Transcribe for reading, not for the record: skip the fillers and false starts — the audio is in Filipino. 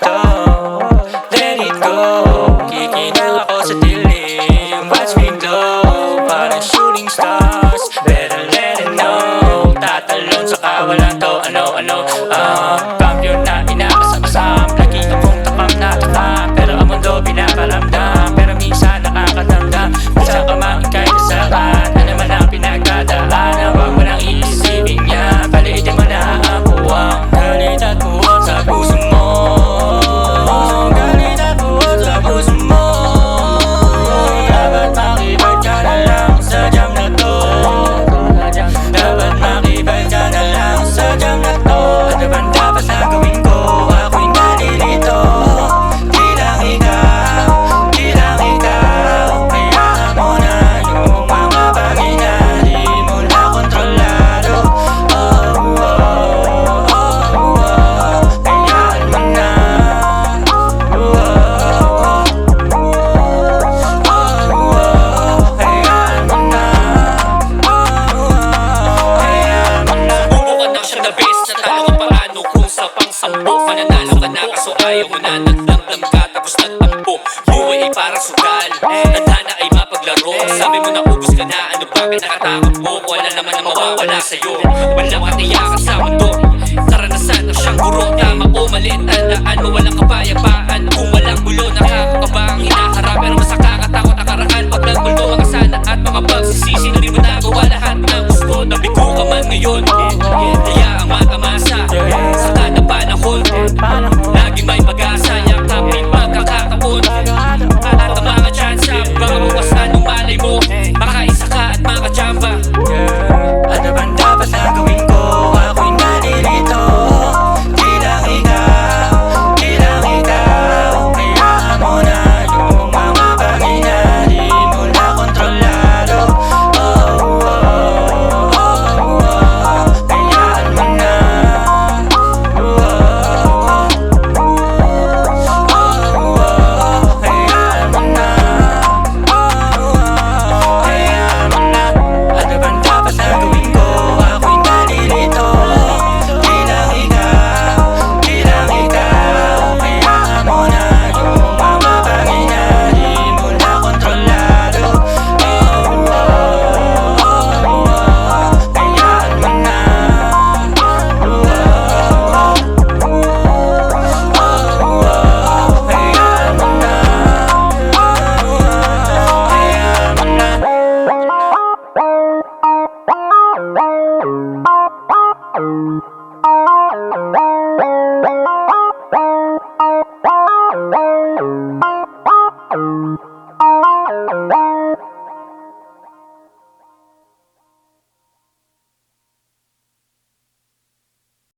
to. Let it go. Kikinang ako sa dilim. Watch me glow. Parang shooting stars. Better let it know. Tatalon sa kawalan to. Kampiyon na inakasam-asam. Lagi akong takam na takam. Pero ang mundo pinaparamdam. Pero minsan nakakadamdam. Minsan ka mang ika'y nasaraan. Ano man ang pinagdadaan. Huwag mo nang iisipin niya. Paliitin mo na ang buwang. Galit at buwang sa puso mo. Galit at buwang sa puso mo. Dapat makibag ka na lang sa jam na to. Dapat makibag ka na lang sa jam na to. Ano bang dapat na gawin ko? Ako'y nalilito. Di lang ikaw, di lang ikaw. Hayaan mo na yung mga bagay na di mo na kontrolado. Hayaan mo na. Hayaan mo na. Subukan na siya na best. Natalo ka paano kung sa pang-sampo. Mananalo ka na kaso ayaw mo na. Nagdamdam ka tapos nagtampo. Buhay ay parang sugal. Tadhana ay mapaglaro. Sabi mo na ubus ka na. Ano ba pinakatakot mo? Wala naman na mawawala sa'yo. Walang katiyakan sa mundo. Karanasan ang siyang guro. Tama o mali, tandaan mo walang kapayapaan. Kung walang gulo, nakakakaba ang hinaharap. Pero mas nakakatakot ang karaan. Pag nagmulto mga sana at mga pagsisisi na rin mo nagawa lahat ng gusto. Nabigo ka man ngayon. Kaya ang matamasa sa kada panahon. Laging may pag-asa. Yakap may pagkakataon. At ang mga tsansa, baka bukas anong malay mo. Makaisa ka at makachamba. Ano bang dapat na gawin ko? Ako'y nalilito. Di lang ikaw, di lang ikaw. Hayaan mo na yung mga bagay na di mo na kontrolado. Hayaan mo na. Hayaan mo na. Hayaan mo na. Ano bang dapat na gawin ko? Ako'y nalilito. Di lang ikaw, di lang ikaw. Hayaan mo na yung mga bagay na di mo na kontrolado. Hayaan mo na. Hayaan mo na. Hayaan mo na.